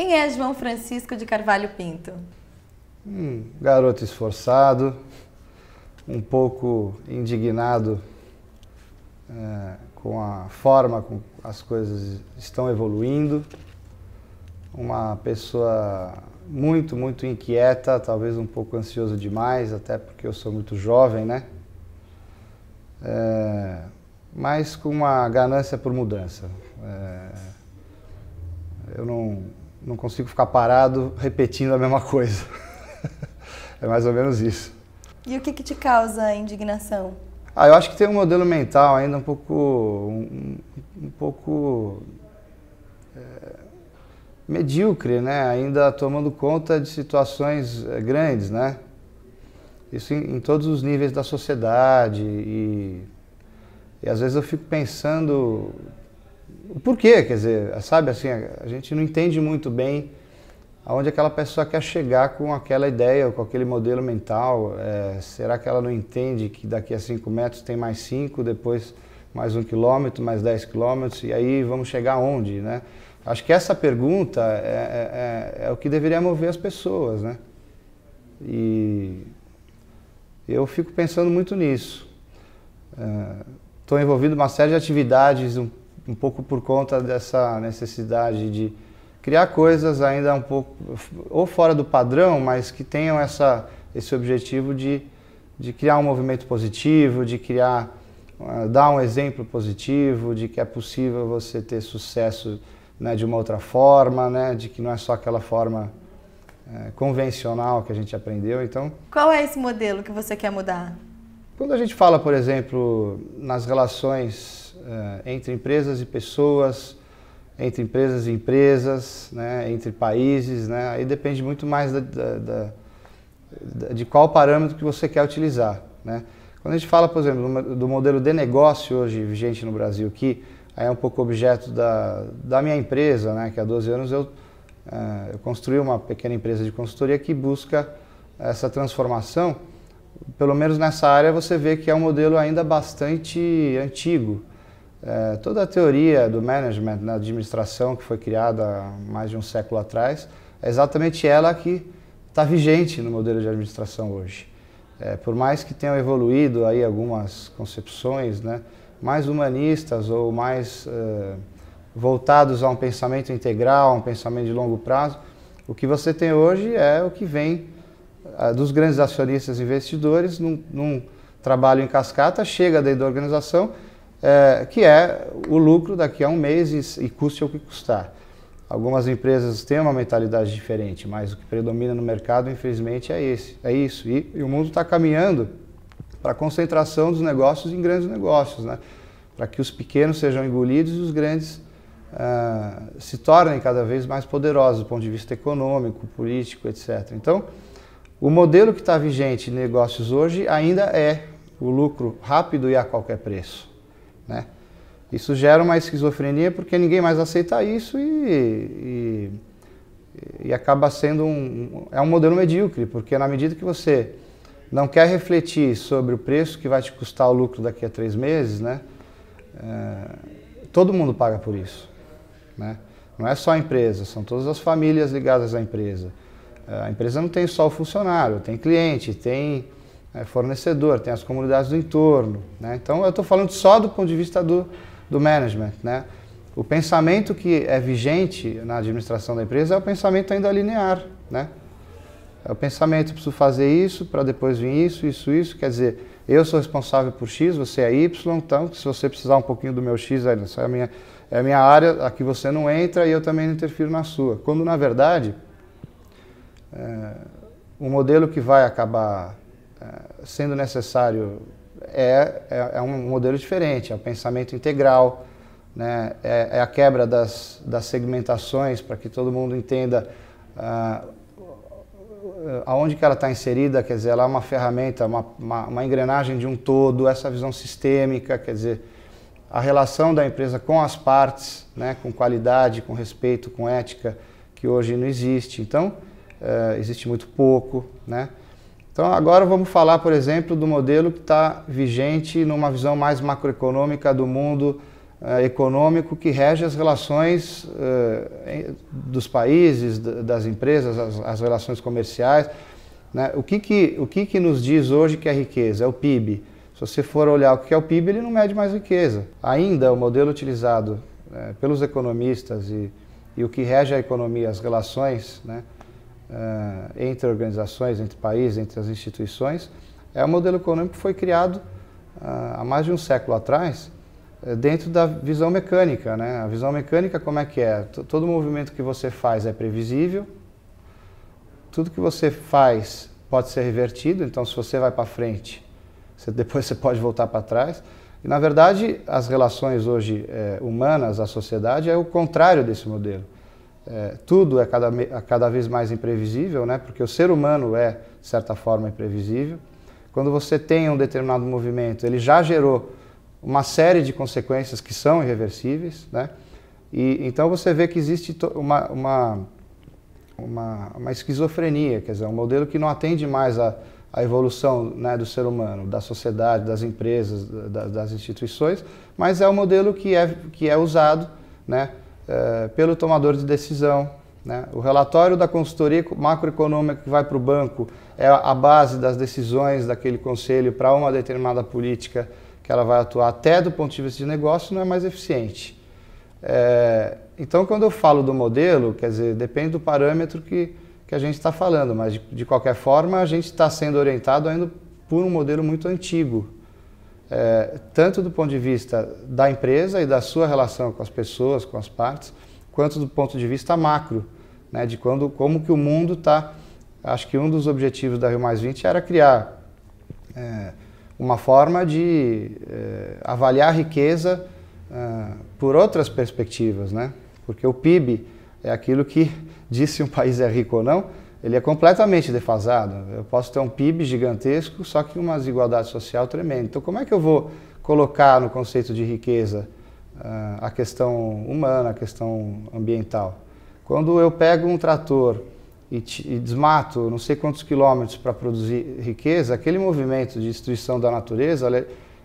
Quem é João Francisco de Carvalho Pinto? Um garoto esforçado, um pouco indignado com a forma como as coisas estão evoluindo, uma pessoa muito inquieta, talvez um pouco ansioso demais, até porque eu sou muito jovem, né? Mas com uma ganância por mudança. Eu não consigo ficar parado repetindo a mesma coisa. É mais ou menos isso. E o que te causa indignação? Eu acho que tem um modelo mental ainda um pouco medíocre, né? Ainda tomando conta de situações grandes, né? Isso em todos os níveis da sociedade e às vezes eu fico pensando o porquê, quer dizer, sabe assim, a gente não entende muito bem aonde aquela pessoa quer chegar com aquela ideia, ou com aquele modelo mental. Será que ela não entende que daqui a 5 metros tem mais 5, depois mais 1 quilômetro, mais 10 quilômetros, e aí vamos chegar aonde, né? Acho que essa pergunta é o que deveria mover as pessoas, né? E eu fico pensando muito nisso. Estou envolvido em uma série de atividades, um pouco por conta dessa necessidade de criar coisas ainda um pouco, ou fora do padrão, mas que tenham esse objetivo de criar um movimento positivo, de dar um exemplo positivo, de que é possível você ter sucesso, né, de uma outra forma, né, de que não é só aquela forma convencional que a gente aprendeu. Então, qual é esse modelo que você quer mudar? Quando a gente fala, por exemplo, nas relações entre empresas e pessoas, entre empresas e empresas, né, entre países, né, aí depende muito mais de qual parâmetro que você quer utilizar, né. Quando a gente fala, por exemplo, do modelo de negócio hoje vigente no Brasil, que é um pouco objeto da minha empresa, né, que há 12 anos eu construí uma pequena empresa de consultoria que busca essa transformação. Pelo menos nessa área você vê que é um modelo ainda bastante antigo. Toda a teoria do management na administração, que foi criada há mais de um século atrás, é exatamente ela que está vigente no modelo de administração hoje. Por mais que tenham evoluído aí algumas concepções, né, mais humanistas ou mais voltados a um pensamento integral, a um pensamento de longo prazo, o que você tem hoje é o que vem dos grandes acionistas e investidores num trabalho em cascata, chega dentro da organização, que é o lucro daqui a um mês e custe o que custar. Algumas empresas têm uma mentalidade diferente, mas o que predomina no mercado, infelizmente, é isso. E o mundo está caminhando para a concentração dos negócios em grandes negócios, né? Para que os pequenos sejam engolidos e os grandes se tornem cada vez mais poderosos do ponto de vista econômico, político, etc. Então, o modelo que está vigente em negócios hoje ainda é o lucro rápido e a qualquer preço, né? Isso gera uma esquizofrenia porque ninguém mais aceita isso e acaba sendo um modelo medíocre, porque na medida que você não quer refletir sobre o preço que vai te custar o lucro daqui a 3 meses, né, todo mundo paga por isso, né? Não é só a empresa, são todas as famílias ligadas à empresa. A empresa não tem só o funcionário, tem cliente, tem fornecedor, tem as comunidades do entorno, né? Então eu estou falando só do ponto de vista do management, né? O pensamento que é vigente na administração da empresa é o pensamento ainda linear, né? É o pensamento, eu preciso fazer isso para depois vir isso, quer dizer, eu sou responsável por X, você é Y, então se você precisar um pouquinho do meu X, essa é a minha área, aqui você não entra e eu também não interfiro na sua. Quando na verdade, o modelo que vai acabar sendo necessário é um modelo diferente, é o pensamento integral, né? É a quebra das segmentações para que todo mundo entenda aonde que ela está inserida, quer dizer, ela é uma ferramenta, uma engrenagem de um todo, essa visão sistêmica, quer dizer, a relação da empresa com as partes, né? Com qualidade, com respeito, com ética, que hoje não existe. Então, existe muito pouco, né? Então agora vamos falar, por exemplo, do modelo que está vigente numa visão mais macroeconômica do mundo econômico que rege as relações dos países, das empresas, as relações comerciais. Né? O que nos diz hoje que é riqueza? É o PIB. Se você for olhar o que é o PIB, ele não mede mais riqueza. Ainda o modelo utilizado pelos economistas e o que rege a economia, as relações, né, entre organizações, entre países, entre as instituições, é um modelo econômico que foi criado há mais de um século atrás, dentro da visão mecânica, né? A visão mecânica como é que é? Todo movimento que você faz é previsível, tudo que você faz pode ser revertido, então se você vai para frente, depois você pode voltar para trás. E na verdade as relações hoje humanas, a sociedade, é o contrário desse modelo. Tudo é cada vez mais imprevisível, né? Porque o ser humano é, de certa forma, imprevisível. Quando você tem um determinado movimento, ele já gerou uma série de consequências que são irreversíveis, né? E então você vê que existe uma esquizofrenia, quer dizer, um modelo que não atende mais à evolução, né, do ser humano, da sociedade, das empresas, das instituições, mas é um modelo que é usado, né, pelo tomador de decisão, né? O relatório da consultoria macroeconômica que vai para o banco é a base das decisões daquele conselho para uma determinada política que ela vai atuar, até do ponto de vista de negócio, não é mais eficiente. Então, quando eu falo do modelo, quer dizer, depende do parâmetro que a gente está falando, mas de qualquer forma a gente está sendo orientado ainda por um modelo muito antigo, tanto do ponto de vista da empresa e da sua relação com as pessoas, com as partes, quanto do ponto de vista macro, né, de como que o mundo está. Acho que um dos objetivos da Rio+20 era criar uma forma de avaliar a riqueza por outras perspectivas, né? Porque o PIB é aquilo que diz se um país é rico ou não, ele é completamente defasado. Eu posso ter um PIB gigantesco, só que uma desigualdade social tremenda. Então, como é que eu vou colocar no conceito de riqueza a questão humana, a questão ambiental? Quando eu pego um trator e desmato não sei quantos quilômetros para produzir riqueza, aquele movimento de destruição da natureza,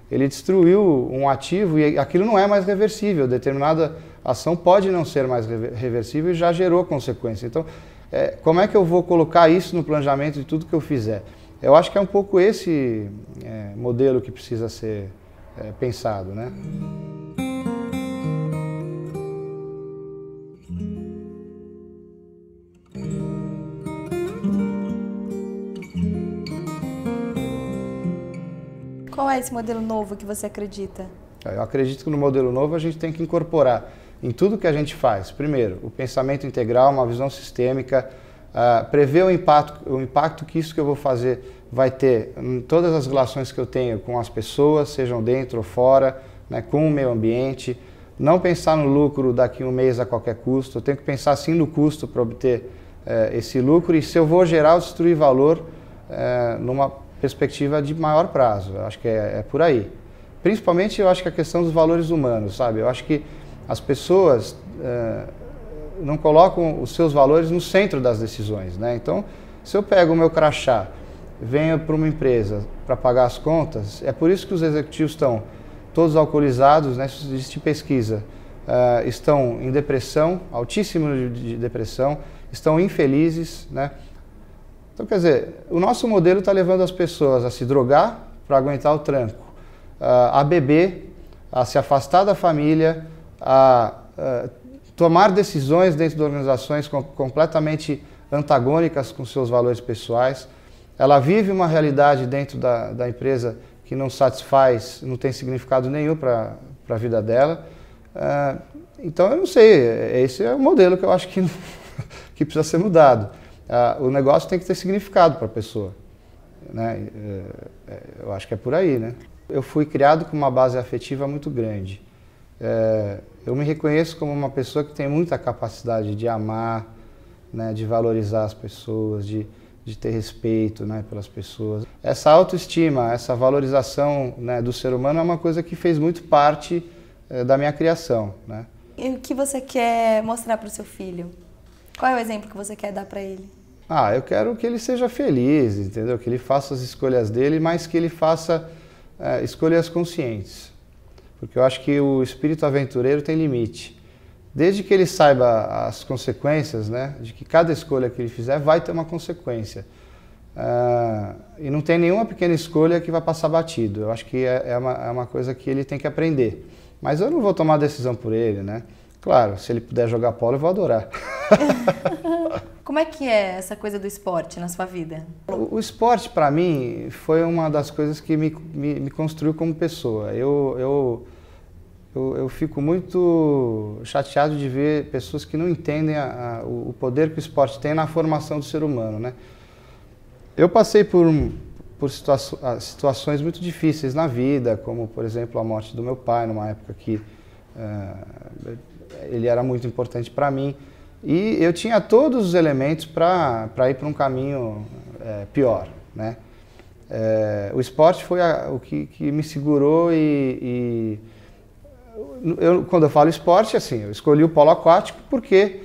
ele destruiu um ativo e aquilo não é mais reversível. Determinada ação pode não ser mais reversível e já gerou consequência. Então, como é que eu vou colocar isso no planejamento de tudo que eu fizer? Eu acho que é um pouco esse modelo que precisa ser pensado, né? Qual é esse modelo novo que você acredita? Eu acredito que no modelo novo a gente tem que incorporar em tudo que a gente faz, primeiro, o pensamento integral, uma visão sistêmica, prever o impacto que isso que eu vou fazer vai ter em todas as relações que eu tenho com as pessoas, sejam dentro ou fora, né, com o meio ambiente. Não pensar no lucro daqui a um mês a qualquer custo, eu tenho que pensar sim no custo para obter esse lucro e se eu vou gerar ou destruir valor numa perspectiva de maior prazo. Eu acho que é por aí. Principalmente eu acho que a questão dos valores humanos, sabe? Eu acho que as pessoas não colocam os seus valores no centro das decisões, né? Então, se eu pego o meu crachá, venho para uma empresa para pagar as contas, é por isso que os executivos estão todos alcoolizados, né? Isso existe pesquisa, estão em depressão, altíssimo de depressão, estão infelizes, né? Então, quer dizer, o nosso modelo está levando as pessoas a se drogar para aguentar o tranco, a beber, a se afastar da família, a tomar decisões dentro de organizações completamente antagônicas com seus valores pessoais. Ela vive uma realidade dentro da empresa que não satisfaz, não tem significado nenhum para a vida dela. Então, eu não sei, esse é o modelo que eu acho que precisa ser mudado. O negócio tem que ter significado para a pessoa, né? Eu acho que é por aí, né? Eu fui criado com uma base afetiva muito grande. Eu me reconheço como uma pessoa que tem muita capacidade de amar, né, de valorizar as pessoas, de ter respeito, né, pelas pessoas. Essa autoestima, essa valorização, né, do ser humano é uma coisa que fez muito parte da minha criação, né? E o que você quer mostrar para o seu filho? Qual é o exemplo que você quer dar para ele? Eu quero que ele seja feliz, entendeu? Que ele faça as escolhas dele, mas que ele faça escolhas conscientes. porque eu acho que o espírito aventureiro tem limite. Desde que ele saiba as consequências, né, de que cada escolha que ele fizer vai ter uma consequência. E não tem nenhuma pequena escolha que vai passar batido. Eu acho que é uma coisa que ele tem que aprender. Mas eu não vou tomar decisão por ele, né? Claro, se ele puder jogar polo, eu vou adorar. Como é que é essa coisa do esporte na sua vida? O esporte, para mim, foi uma das coisas que me construiu como pessoa. Eu fico muito chateado de ver pessoas que não entendem o poder que o esporte tem na formação do ser humano, né? Eu passei por situações muito difíceis na vida, como, por exemplo, a morte do meu pai, numa época que ele era muito importante para mim. E eu tinha todos os elementos para ir para um caminho pior, né? O esporte foi o que me segurou quando eu falo esporte, assim, eu escolhi o polo aquático porque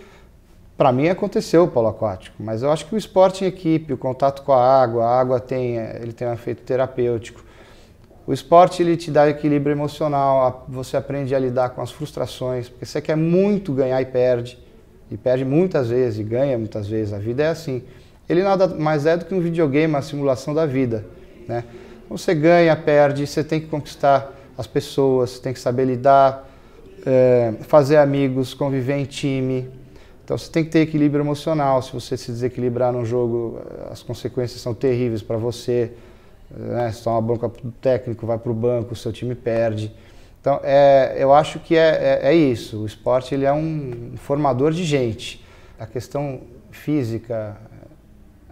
para mim aconteceu o polo aquático, mas eu acho que o esporte em equipe, o contato com a água ele tem um efeito terapêutico. O esporte ele te dá equilíbrio emocional, você aprende a lidar com as frustrações, porque você quer muito ganhar e perde muitas vezes e ganha muitas vezes, a vida é assim. Ele nada mais é do que um videogame, uma simulação da vida, né? Você ganha, perde, você tem que conquistar as pessoas, você tem que saber lidar, fazer amigos, conviver em time. Então você tem que ter equilíbrio emocional. Se você se desequilibrar no jogo, as consequências são terríveis para você, né? Se toma uma bronca do técnico, vai para o banco, o seu time perde. Então eu acho que é isso. O esporte ele é um formador de gente. A questão física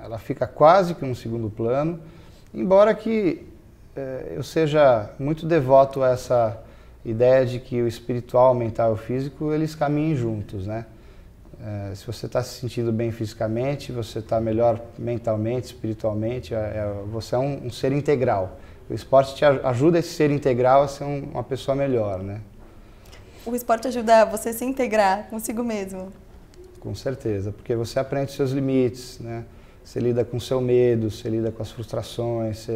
ela fica quase que num segundo plano, embora que eu seja muito devoto a essa ideia de que o espiritual, o mental e o físico eles caminhem juntos, né? Se você está se sentindo bem fisicamente, você está melhor mentalmente, espiritualmente, você é um ser integral. O esporte te ajuda esse ser integral a ser uma pessoa melhor, né? O esporte ajuda você a se integrar consigo mesmo? Com certeza, porque você aprende os seus limites, né? Você lida com o seu medo, você lida com as frustrações,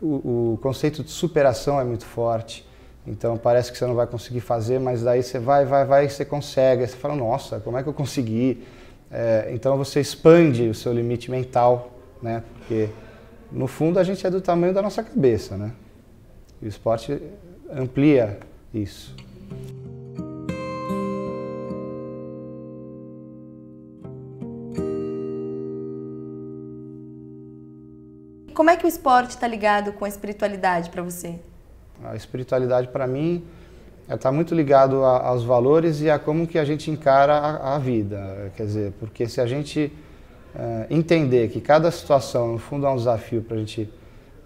o conceito de superação é muito forte. Então parece que você não vai conseguir fazer, mas daí você vai e você consegue. Aí você fala, nossa, como é que eu consegui? Então você expande o seu limite mental, né? Porque no fundo a gente é do tamanho da nossa cabeça, né? E o esporte amplia isso. Como é que o esporte está ligado com a espiritualidade para você? A espiritualidade, para mim, está muito ligado aos valores e a como que a gente encara a vida. Quer dizer, porque se a gente entender que cada situação, no fundo, é um desafio para a gente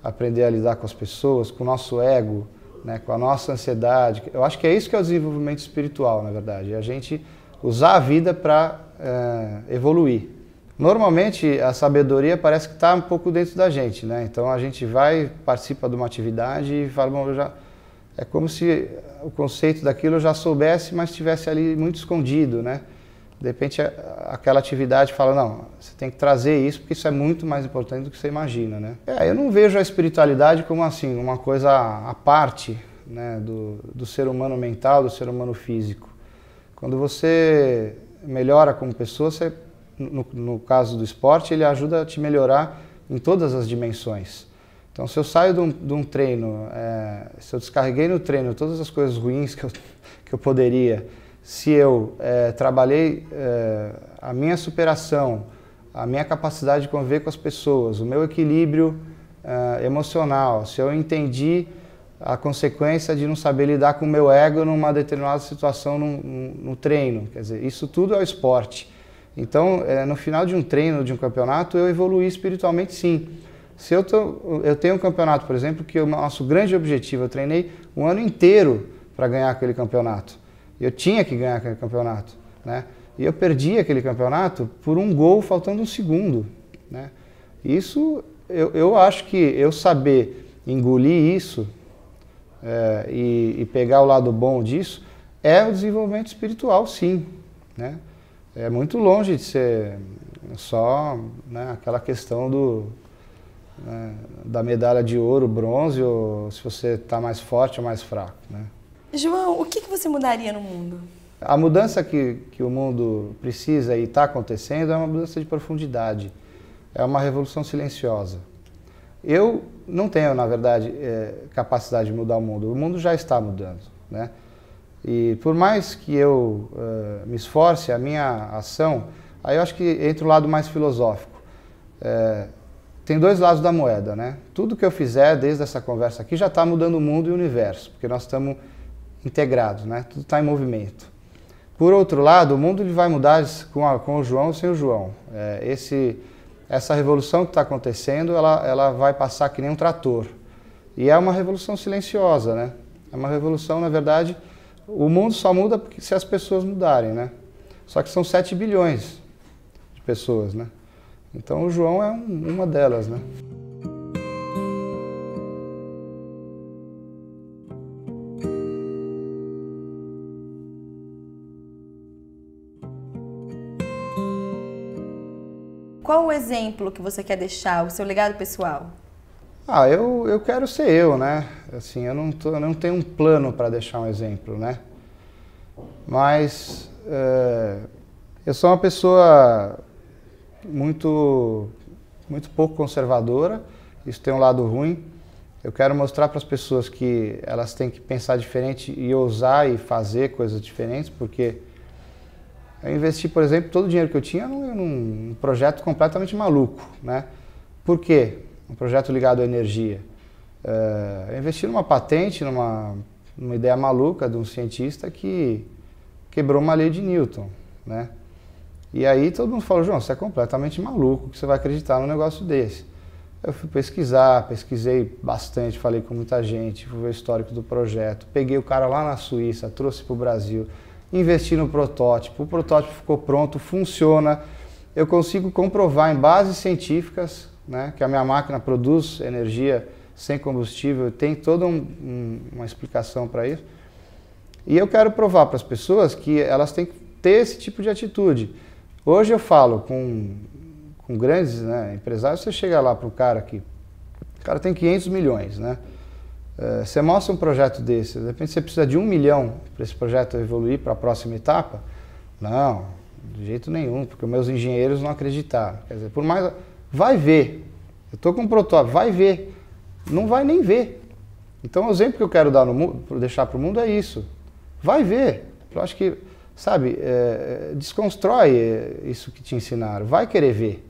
aprender a lidar com as pessoas, com o nosso ego, né, com a nossa ansiedade, eu acho que é isso que é o desenvolvimento espiritual, na verdade. É a gente usar a vida para evoluir. Normalmente, a sabedoria parece que está um pouco dentro da gente, né? Então, a gente participa de uma atividade e fala, bom, é como se o conceito daquilo eu já soubesse, mas estivesse ali muito escondido, né? De repente, aquela atividade fala, não, você tem que trazer isso, porque isso é muito mais importante do que você imagina, né? Eu não vejo a espiritualidade como, assim, uma coisa à parte, né, do ser humano mental, do ser humano físico. Quando você melhora como pessoa, você... No caso do esporte, ele ajuda a te melhorar em todas as dimensões. Então, se eu saio de um treino, se eu descarreguei no treino todas as coisas ruins que eu poderia, se eu trabalhei a minha superação, a minha capacidade de conviver com as pessoas, o meu equilíbrio emocional, se eu entendi a consequência de não saber lidar com o meu ego numa determinada situação no treino, quer dizer, isso tudo é o esporte. Então, no final de um treino, de um campeonato, eu evoluí espiritualmente, sim. Se eu tenho um campeonato, por exemplo, que o nosso grande objetivo, eu treinei um ano inteiro para ganhar aquele campeonato. Eu tinha que ganhar aquele campeonato, né? E eu perdi aquele campeonato por um gol faltando um segundo, né? Isso, eu acho que eu saber engolir isso e pegar o lado bom disso é o desenvolvimento espiritual, sim, né? É muito longe de ser só, né, aquela questão né, da medalha de ouro, bronze, ou se você está mais forte ou mais fraco, né? João, o que você mudaria no mundo? A mudança que o mundo precisa e está acontecendo é uma mudança de profundidade, é uma revolução silenciosa. Eu não tenho, na verdade, capacidade de mudar o mundo já está mudando, né? E por mais que eu me esforce, a minha ação, aí eu acho que entra o lado mais filosófico. Tem dois lados da moeda, né? Tudo que eu fizer desde essa conversa aqui já está mudando o mundo e o universo, porque nós estamos integrados, né? Tudo está em movimento. Por outro lado, o mundo ele vai mudar com o João ou sem o João. Essa revolução que está acontecendo, ela vai passar que nem um trator. E é uma revolução silenciosa, né? É uma revolução, na verdade, o mundo só muda se as pessoas mudarem, né? Só que são 7 bilhões de pessoas, né? Então o João é uma delas, né? Qual o exemplo que você quer deixar, o seu legado pessoal? Eu quero ser eu, né? Assim, eu não tenho um plano para deixar um exemplo, né? Mas eu sou uma pessoa muito pouco conservadora, isso tem um lado ruim. Eu quero mostrar para as pessoas que elas têm que pensar diferente e ousar e fazer coisas diferentes, porque eu investi, por exemplo, todo o dinheiro que eu tinha num projeto completamente maluco, né? Por quê? Um projeto ligado à energia. Eu investi numa patente, numa ideia maluca de um cientista que quebrou uma lei de Newton, né? E aí todo mundo falou, João, você é completamente maluco, que você vai acreditar num negócio desse. Eu fui pesquisei bastante, falei com muita gente, fui ver o histórico do projeto, peguei o cara lá na Suíça, trouxe para o Brasil, investi no protótipo, o protótipo ficou pronto, funciona, eu consigo comprovar em bases científicas, né, que a minha máquina produz energia sem combustível, tem toda uma explicação para isso. E eu quero provar para as pessoas que elas têm que ter esse tipo de atitude. Hoje eu falo com grandes, né, empresários, você chega lá para o cara que o cara tem 500 milhões, né? Você mostra um projeto desse, de repente você precisa de 1 milhão para esse projeto evoluir para a próxima etapa? Não, de jeito nenhum, porque os meus engenheiros não acreditaram. Quer dizer, por mais... Vai ver. Eu estou com um protótipo, vai ver. Não vai nem ver. Então o exemplo que eu quero deixar para o mundo é isso. Vai ver. Eu acho que, sabe, desconstrói isso que te ensinaram. Vai querer ver.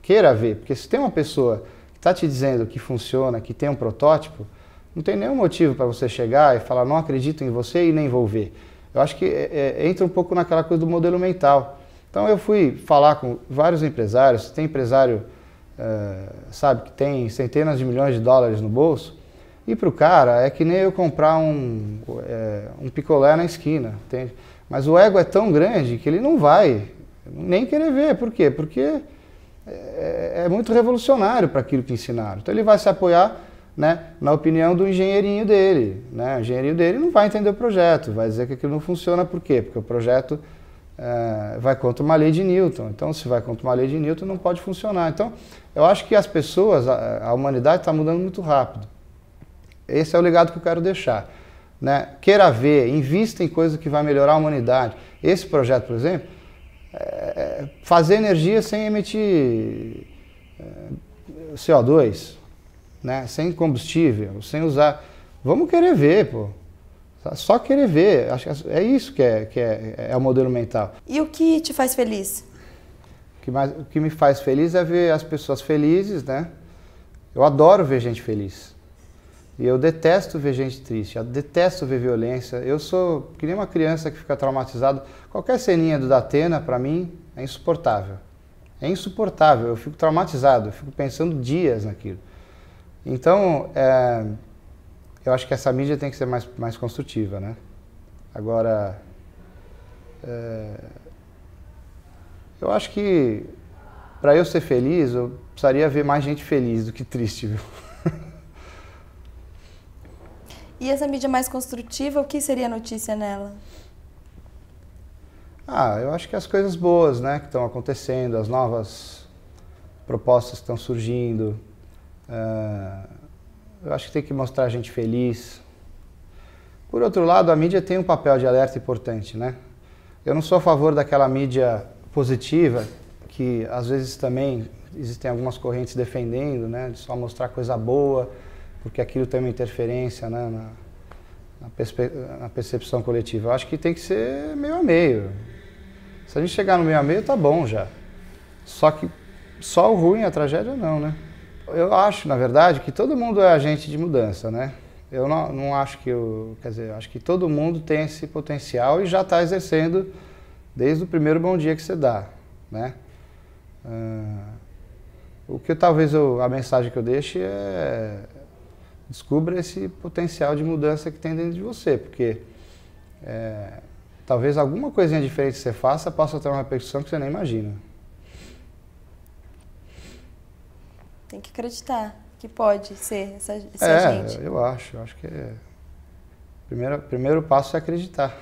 Queira ver. Porque se tem uma pessoa que está te dizendo que funciona, que tem um protótipo, não tem nenhum motivo para você chegar e falar, não acredito em você e nem vou ver. Eu acho que entra um pouco naquela coisa do modelo mental. Então eu fui falar com vários empresários, tem empresário, sabe, que tem centenas de milhões de dólares no bolso, e para o cara é que nem eu comprar um picolé na esquina, entende? Mas o ego é tão grande que ele não vai nem querer ver. Por quê? Porque é muito revolucionário para aquilo que ensinaram. Então ele vai se apoiar, né, na opinião do engenheirinho dele, né? O engenheirinho dele não vai entender o projeto, vai dizer que aquilo não funciona. Por quê? Porque o projeto vai contra uma lei de Newton. Então, se vai contra uma lei de Newton, não pode funcionar. Então, eu acho que as pessoas, a humanidade está mudando muito rápido. Esse é o legado que eu quero deixar, né? Queira ver, invista em coisa que vai melhorar a humanidade. Esse projeto, por exemplo, fazer energia sem emitir CO2, né? Sem combustível, sem usar. Vamos querer ver, pô. Só querer ver. Acho que é isso que é o modelo mental. E o que te faz feliz? O que me faz feliz é ver as pessoas felizes, né? Eu adoro ver gente feliz. E eu detesto ver gente triste, eu detesto ver violência. Eu sou que nem uma criança que fica traumatizada. Qualquer ceninha do Datena, para mim, é insuportável. É insuportável, eu fico traumatizado, eu fico pensando dias naquilo. Então, eu acho que essa mídia tem que ser mais construtiva, né? Agora, eu acho que para eu ser feliz, eu precisaria ver mais gente feliz do que triste, viu? E essa mídia mais construtiva, o que seria notícia nela? Eu acho que as coisas boas, né, que estão acontecendo, as novas propostas que estão surgindo, Eu acho que tem que mostrar a gente feliz. Por outro lado, a mídia tem um papel de alerta importante, né? Eu não sou a favor daquela mídia positiva, que às vezes também existem algumas correntes defendendo, né? De só mostrar coisa boa, porque aquilo tem uma interferência, né, na percepção coletiva. Eu acho que tem que ser meio a meio. Se a gente chegar no meio a meio, tá bom já. Só que só o ruim, a tragédia não, né? Eu acho, na verdade, que todo mundo é agente de mudança, né? Eu não acho que quer dizer, eu acho que todo mundo tem esse potencial e já está exercendo desde o primeiro bom dia que você dá, né? Talvez a mensagem que eu deixe é descubra esse potencial de mudança que tem dentro de você, porque talvez alguma coisinha diferente que você faça possa ter uma repercussão que você nem imagina. Tem que acreditar que pode ser esse agente. Eu acho que primeiro passo é acreditar.